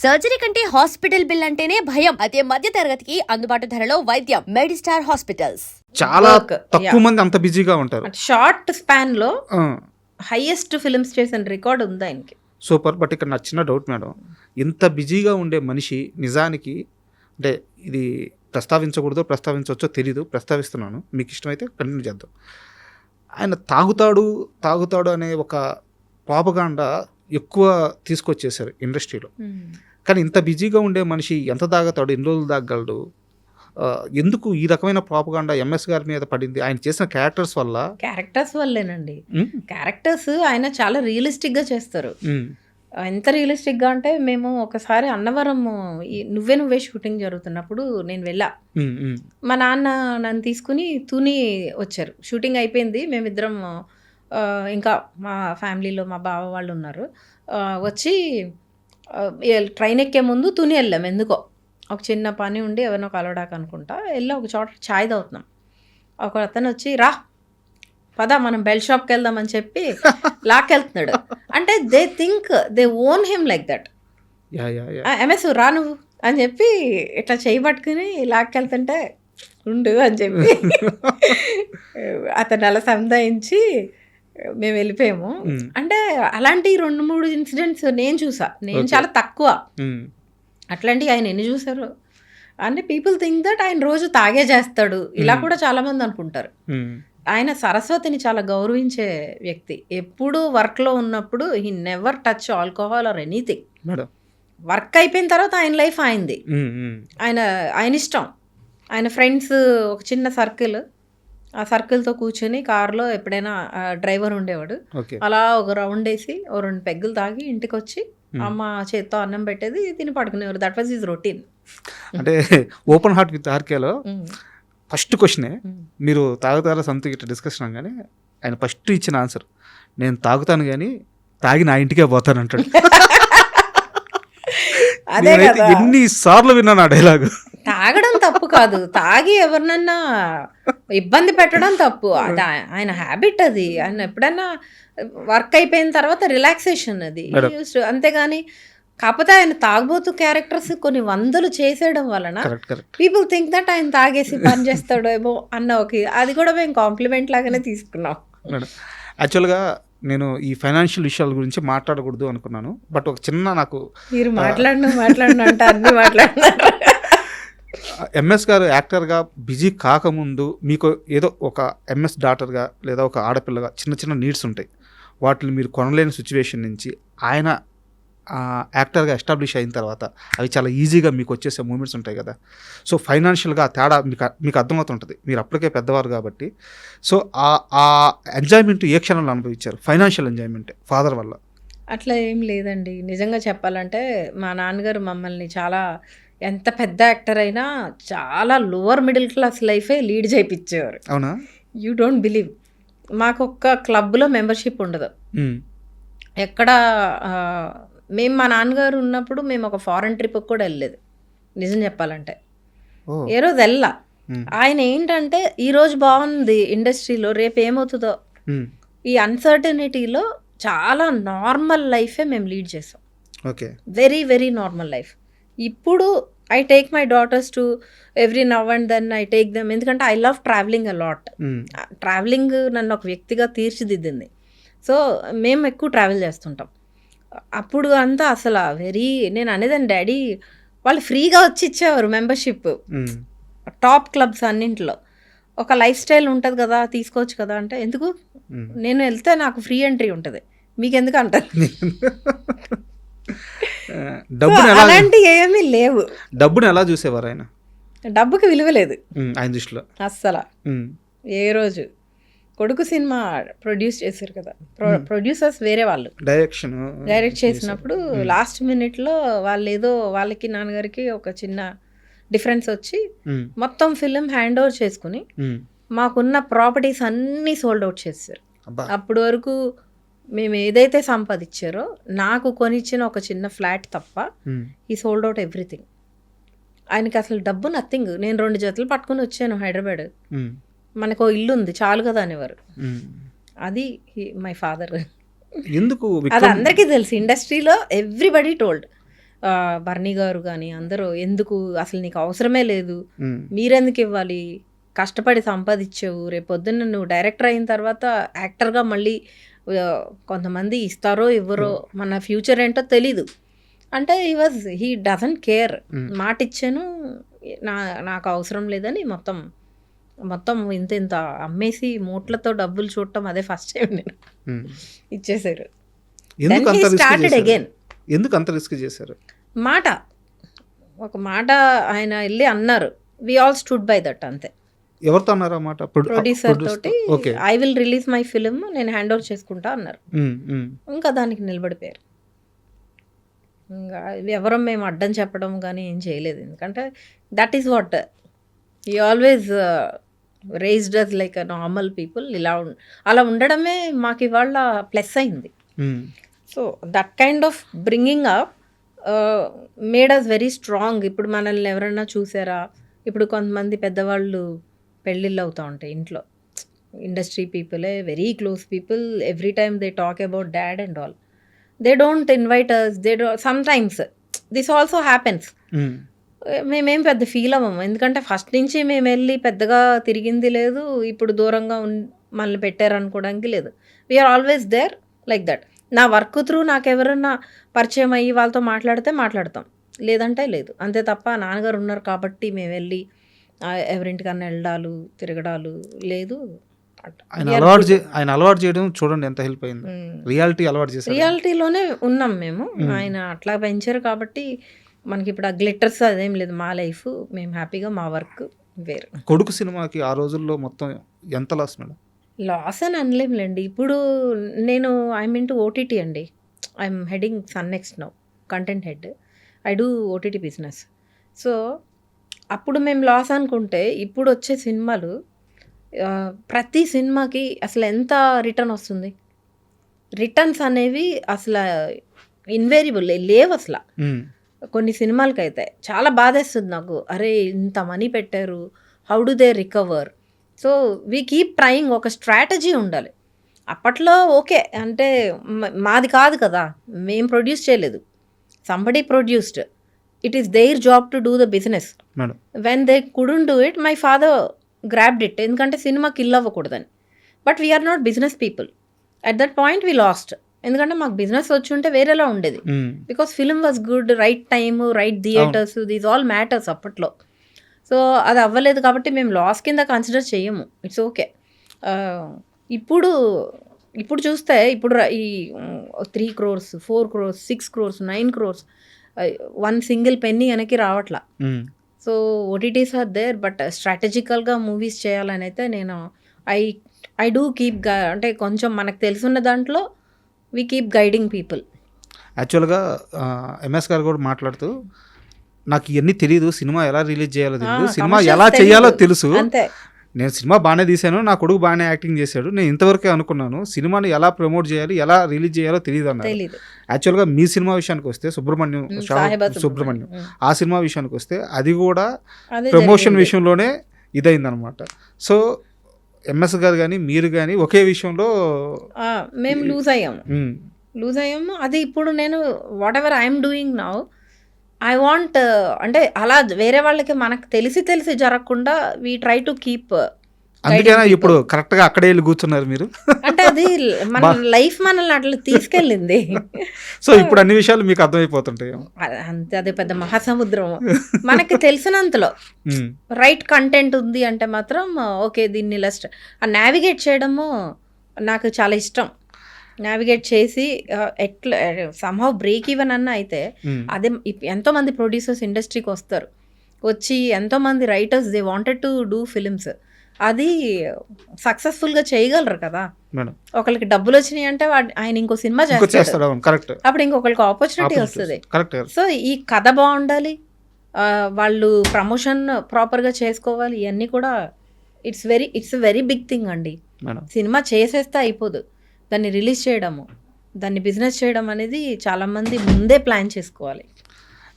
Surgery కంటే hospital bill అంటేనే భయం. అదే మధ్య తరగతికి అందుబాటు ధరలో వైద్యం. Medistar hospitals. చాలా తక్కువ మంది అంత బిజీగా ఉంటారు. షార్ట్ స్పాన్ లో హైయెస్ట్ ఫిల్మ్స్ చేసిన రికార్డ్ ఉంది ఆయనకి. సూపర్. బట్ ఇక్కడ నా చిన్న డౌట్ మేడం, ఇంత బిజీగా ఉండే మనిషి నిజానికి అంటే ఇది ప్రస్తావించవచ్చో తెలీదు, ప్రస్తావిస్తున్నాను, మీకు ఇష్టమైతే కంటిన్యూ చేద్దాం. ఆయన తాగుతాడు అనే ఒక ప్రాపగాండా ఎక్కువ తీసుకొచ్చేసారు ఇండస్ట్రీలో. కానీ ఇంత బిజీగా ఉండే మనిషి ఎంత తాగుతాడు, ఎన్ని రోజులు తాగలడు? ఎందుకు ఈ రకమైన ప్రాపగాండా ఎంఎస్ గారి మీద పడింది? ఆయన చేసిన క్యారెక్టర్స్ వల్లేనండి. క్యారెక్టర్స్ ఆయన చాలా రియలిస్టిక్ గా చేస్తారు. ఎంత రియలిస్టిక్ గా అంటే మేము ఒకసారి అన్నవరం నువ్వే షూటింగ్ జరుగుతున్నప్పుడు నేను వెళ్ళా. మా నాన్న నన్ను తీసుకుని తుని వచ్చారు. షూటింగ్ అయిపోయింది, మేమిద్దరం ఇంకా మా ఫ్యామిలీలో మా బావ వాళ్ళు ఉన్నారు. వచ్చి ట్రైన్ ఎక్కే ముందు తుని వెళ్ళాం. ఎందుకో ఒక చిన్న పని ఉండి ఎవరినో కలవడానికి అనుకుంటా వెళ్ళా. ఒక చోట ఛాయ్ తాగుతున్నాం. ఒక అతను వచ్చి రా పద మనం బెల్ షాప్కి వెళ్దామని చెప్పి లాక్కెళ్తున్నాడు. అంటే they think they own him like that. MS రా నువ్వు అని చెప్పి ఇట్లా చేయి పట్టుకుని లాక్కెళ్తుంటే ఉండు అని చెప్పి అతను అలా సంధాయించి మేము వెళ్ళిపోయాము. అంటే అలాంటి 2-3 ఇన్సిడెంట్స్ నేను చూసా. నేను చాలా తక్కువ అట్లాంటివి ఆయన ఎన్ని చూసారు. అంటే పీపుల్ థింక్ దట్ ఆయన రోజు తాగే చేస్తాడు, ఇలా కూడా చాలా మంది అనుకుంటారు. ఆయన సరస్వతిని చాలా గౌరవించే వ్యక్తి. ఎప్పుడు వర్క్లో ఉన్నప్పుడు he never touch alcohol or anything. Work అయిపోయిన తర్వాత ఆయన లైఫ్ ఆయనది, ఆయన ఇష్టం. ఆయన ఫ్రెండ్స్ ఒక చిన్న సర్కిల్, ఆ సర్కిల్తో కూర్చొని కార్లో ఎప్పుడైనా డ్రైవర్ ఉండేవాడు, అలా ఒక రౌండ్ వేసి 2 పెగ్గులు తాగి ఇంటికి వచ్చి అమ్మ చేత్తో అన్నం పెట్టేది, తిని పడుకునేవారు. That was his routine. అంటే ఓపెన్ హార్ట్ విత్ ఆర్కేలో ఫస్ట్ క్వశ్చనే మీరు తాగుతారా సంతు ఇట్లా డిస్కషన్ అనగానే ఆయన ఫస్ట్ ఇచ్చిన ఆన్సర్, నేను తాగుతాను కానీ తాగి నా ఇంటికే పోతాను అంటాడు. ఎన్నిసార్లు విన్నాను ఆ డైలాగ్. తాగడం తప్పు కాదు, తాగి ఎవరినన్నా ఇబ్బంది పెట్టడం తప్పు. అది ఆయన హ్యాబిట్, అది ఆయన ఎప్పుడన్నా వర్క్ అయిపోయిన తర్వాత రిలాక్సేషన్ అది. అంతేగాని కాకపోతే ఆయన తాగబోతు క్యారెక్టర్స్ కొన్ని 100 చేసేయడం వలన పీపుల్ థింక్ దట్ ఆయన తాగేసి పని చేస్తాడో ఏమో అన్న ఒక అది కూడా మేము కాంప్లిమెంట్ లాగానే తీసుకున్నాం. యాక్చువల్గా నేను ఈ ఫైనాన్షియల్ విషయాల గురించి మాట్లాడకూడదు అనుకున్నాను. బట్ ఒక చిన్న నాకు మీరు మాట్లాడినంటే అన్ని మాట్లాడినారు. ఎంఎస్ గారు యాక్టర్గా బిజీ కాకముందు మీకు ఏదో ఒక ఎంఎస్ డాటర్గా లేదా ఒక ఆడపిల్లగా చిన్న నీడ్స్ ఉంటాయి. వాటిని మీరు కొనలేని సిచ్యువేషన్ నుంచి ఆయన యాక్టర్గా ఎస్టాబ్లిష్ అయిన తర్వాత అవి చాలా ఈజీగా మీకు వచ్చేసే మూమెంట్స్ ఉంటాయి కదా. సో ఫైనాన్షియల్గా తేడా మీకు అర్థమవుతుంటుంది, మీరు అప్పటికే పెద్దవారు కాబట్టి. సో ఆ ఎంజాయ్మెంట్ ఏ క్షణంలో అనుభవించారు? ఫైనాన్షియల్ ఎంజాయ్మెంట్ ఫాదర్ వల్ల? అట్లా ఏం లేదండి. నిజంగా చెప్పాలంటే మా నాన్నగారు మమ్మల్ని చాలా, ఎంత పెద్ద యాక్టర్ అయినా చాలా లోవర్ మిడిల్ క్లాస్ లైఫే లీడ్ చేయించేవారు. అవునా? You don't believe. మాకు ఒక్క క్లబ్లో మెంబర్షిప్ ఉండదు ఎక్కడ. మేము మా నాన్నగారు ఉన్నప్పుడు మేము ఒక ఫారెన్ ట్రిప్కి కూడా వెళ్ళలేదు నిజం చెప్పాలంటే. ఏ రోజు వెళ్ళా. ఆయన ఏంటంటే ఈరోజు బాగుంది ఇండస్ట్రీలో, రేపు ఏమవుతుందో ఈ అన్సర్టనిటీలో చాలా నార్మల్ లైఫే మేము లీడ్ చేసాం. Okay, very very normal life. ఇప్పుడు I take my daughters to every now and then I take them, ఎందుకంటే I love traveling a lot. Traveling నన్ను ఒక వ్యక్తిగా తీర్చిదిద్దింది. సో మేము ఎక్కువ ట్రావెల్ చేస్తుంటాం. అప్పుడు అంతా అసలు నేను అనేదాన్ని, డాడీ వాళ్ళు ఫ్రీగా వచ్చి ఇచ్చేవారు మెంబర్షిప్ టాప్ క్లబ్స్ అన్నింటిలో. ఒక లైఫ్ స్టైల్ ఉంటుంది కదా, తీసుకోవచ్చు కదా అంటే, ఎందుకు నేను వెళ్తే నాకు ఫ్రీ ఎంట్రీ ఉంటుంది, మీకెందుకు అంటారు. అలాంటి ఏమీ లేవు. డబ్బుని ఎలా చూసేవారు ఆయన? డబ్బుకి విలువ లేదు ఆయన దృష్టిలో అస్సలు. ఏ రోజు కొడుకు సినిమా ప్రొడ్యూస్ చేశారు కదా, ప్రొడ్యూసర్స్ వేరే వాళ్ళు డైరెక్ట్ చేసినప్పుడు లాస్ట్ మినిట్లో వాళ్ళు ఏదో వాళ్ళకి నాన్నగారికి ఒక చిన్న డిఫరెన్స్ వచ్చి మొత్తం ఫిలిం హ్యాండ్ ఓవర్ చేసుకుని మాకున్న ప్రాపర్టీస్ అన్నీ సోల్డ్ అవుట్ చేశారు. అప్పటి వరకు మేము ఏదైతే సంపాదించారో నాకు కొనిచ్చిన ఒక చిన్న ఫ్లాట్ తప్ప ఈ సోల్డ్ అవుట్ ఎవ్రీథింగ్. ఆయనకి అసలు డబ్బు నథింగ్. నేను 2 జతలు పట్టుకుని వచ్చాను హైదరాబాద్, మనకు ఇల్లు ఉంది చాలు కదా అనేవారు. అది మై ఫాదర్. ఎందుకు అది అందరికీ తెలుసు ఇండస్ట్రీలో, ఎవ్రీబడి టోల్డ్. బర్నీ గారు కానీ అందరూ ఎందుకు అసలు నీకు అవసరమే లేదు, ఉమ్, మీరెందుకు ఇవ్వాలి, కష్టపడి సంపాదించావు, రేపు పొద్దున్న నువ్వు డైరెక్టర్ అయిన తర్వాత యాక్టర్గా మళ్ళీ కొంతమంది ఇస్తారో ఇవ్వరో, మన ఫ్యూచర్ ఏంటో తెలీదు అంటే హీ డజంట్ కేర్. మాట ఇచ్చాను, నాకు అవసరం లేదని మొత్తం ఇంత అమ్మేసి మూట్లతో డబ్బులు చూడటం అదే ఫస్ట్ టైం నేను. ఉమ్. ఇచ్చేసారు. ఎందుకు అంత రిస్క్ స్టార్టెడ్ చేశారు? అగైన్. ఎందుకు అంత రిస్క్ చేశారు? ఒక మాట ఆయన వెళ్ళి అన్నారు, we all stood by that, అంతే. ఎవరితో అన్నారు అన్నమాట? ప్రొడ్యూసర్ తోటి okay. I will release my film, నేను హ్యాండ్ ఓవర్ చేసుకుంటా అన్నారు. ఇంకా దానికి నిలబడిపోయారు. ఇంకా ఎవరం మేము అడ్డం చెప్పడం కానీ ఏం చేయలేదు, ఎందుకంటే that is what you always raised us like a normal people. అలా ఉండడమే మాకు ఇవాళ ప్లస్ అయింది. So that kind of bringing up made us very strong. ఇప్పుడు మనల్ని ఎవరైనా చూసారా, ఇప్పుడు కొంతమంది పెద్దవాళ్ళు పెళ్ళిళ్ళు అవుతూ ఉంటాయి ఇంట్లో, ఇండస్ట్రీ పీపులే, very close people, every time they talk about dad and all. They don't invite us, sometimes this also happens. మేమేం పెద్ద ఫీల్ అవ్వము, ఎందుకంటే ఫస్ట్ నుంచి మేము వెళ్ళి పెద్దగా తిరిగింది లేదు, ఇప్పుడు దూరంగా మనల్ని పెట్టారనుకోవడానికి లేదు. We're always there like that. నా వర్క్ త్రూ నాకు ఎవరన్నా పరిచయం అయ్యి వాళ్ళతో మాట్లాడతాం, లేదంటే లేదు, అంతే తప్ప నాన్నగారు ఉన్నారు కాబట్టి మేము వెళ్ళి ఎవరింటికన్నా వెళ్ళడాలు తిరగడాలు లేదు. ఆయన అలవాటు చేయడం చూడండి ఎంత హెల్ప్ అయింది. రియాలిటీ అలవాటు చేశారు. రియాలిటీలోనే ఉన్నాం మేము, ఆయన అట్లా పెంచారు కాబట్టి మనకి ఇప్పుడు ఆ గ్లిటర్స్ అదేం లేదు. మా లైఫ్ మేము హ్యాపీగా, మా వర్క్ వేరు. కొడుకు సినిమాకి ఆ రోజుల్లో మొత్తం ఎంత లాస్ మేడం? లాస్ అని అనలేంలేండి. ఇప్పుడు నేను ఐఎమ్ ఇంటూ ఓటీటీ అండి. I'm heading Sun next now, content head. I do OTT business. So అప్పుడు మేము లాస్ అనుకుంటే ఇప్పుడు వచ్చే సినిమాలు ప్రతి సినిమాకి అసలు ఎంత రిటర్న్ వస్తుంది. రిటర్న్స్ అనేవి అసలు ఇన్వేరియబుల్ లేవు అసలు. కొన్ని సినిమాలకైతే చాలా బాధేస్తుంది నాకు, అరే ఇంత మనీ పెట్టారు, how do they recover. So we keep trying. ఒక స్ట్రాటజీ ఉండాలి. అప్పట్లో ఓకే అంటే మాది కాదు కదా, మేము ప్రొడ్యూస్ చేయలేదు, somebody produced, it is their job to do the business. When they couldn't do it, my father grabbed it, ఎందుకంటే సినిమా కిల్ అవ్వకూడదని. But we are not business people. At that point we lost, ఎందుకంటే మాకు business వచ్చి ఉంటే వేరేలా ఉండేది. Because film was good, right time, right theaters, these all matters అప్పట్లో. So అది అవ్వలేదు కాబట్టి మేము లాస్ కింద కన్సిడర్ చేయము, ఇట్స్ ఓకే. ఇప్పుడు చూస్తే ఇప్పుడు ఈ 3 crores, 4 crores, 6 crores, 9 crores, 1 single penny వెనక్కి రావట్లా. So OTTs are there, but స్ట్రాటజికల్గా మూవీస్ చేయాలని అయితే నేను ఐ డూ కీప్, అంటే కొంచెం మనకు తెలుసున్న దాంట్లో వీ కీప్ గైడింగ్ పీపుల్. యాక్చువల్గా ఎంఎస్ గారు కూడా మాట్లాడుతూ, నాకు ఇవన్నీ తెలియదు, సినిమా ఎలా రిలీజ్ చేయాలో తెలియదు, సినిమా ఎలా చేయాలో తెలుసు, అంతే. నేను సినిమా బాగానే తీశాను, నా కొడుకు బాగానే యాక్టింగ్ చేశాడు, నేను ఇంతవరకే అనుకున్నాను, సినిమాని ఎలా ప్రమోట్ చేయాలి, ఎలా రిలీజ్ చేయాలో తెలియదు అన్నారు. యాక్చువల్గా మీ సినిమా విషయానికి వస్తే సుబ్రహ్మణ్యం, ఆ సినిమా విషయానికి వస్తే అది కూడా ప్రమోషన్ విషయంలోనే ఇదైందనమాట. సో ఎంఎస్ గారు కానీ మీరు కానీ ఒకే విషయంలో మేము లూజ్ అయ్యాము. అది ఇప్పుడు నేను what ever I'm doing now, I want, అంటే అలా వేరే వాళ్ళకి మనకు తెలిసి జరగకుండా వీ ట్రై టు కీప్. అందుకేనా ఇప్పుడు కరెక్ట్గా అక్కడే వెళ్ళి కూర్చున్నారు మీరు? అంటే అది మన లైఫ్ మనల్ని అట్లా తీసుకెళ్ళింది. సో ఇప్పుడు అన్ని విషయాలు మీకు అర్థమైపోతుంటాయి అంతే. అదే పెద్ద మహాసముద్రం. మనకి తెలిసినంతలో రైట్ కంటెంట్ ఉంది అంటే మాత్రం ఓకే, దీన్ని ఇలా నావిగేట్ చేయడము నాకు చాలా ఇష్టం. నావిగేట్ చేసి ఎట్లా సమ్హౌ బ్రేక్ ఈవెన్ అన్న అయితే, అదే ఎంతోమంది ప్రొడ్యూసర్స్ ఇండస్ట్రీకి వస్తారు, వచ్చి ఎంతోమంది writers they wanted to do films, అది సక్సెస్ఫుల్గా చేయగలరు కదా. ఒకరికి డబ్బులు వచ్చినాయి అంటే ఆయన ఇంకో సినిమా చేస్తాడు, అప్పుడు ఇంకొకరికి ఆపర్చునిటీ వస్తుంది. సో ఈ కథ బాగుండాలి, వాళ్ళు ప్రమోషన్ ప్రాపర్గా చేసుకోవాలి, ఇవన్నీ కూడా ఇట్స్ వెరీ బిగ్ థింగ్ అండి. సినిమా చేసేస్తే అయిపోదు, దాన్ని రిలీజ్ చేయడము, దాన్ని బిజినెస్ చేయడం అనేది చాలామంది ముందే ప్లాన్ చేసుకోవాలి.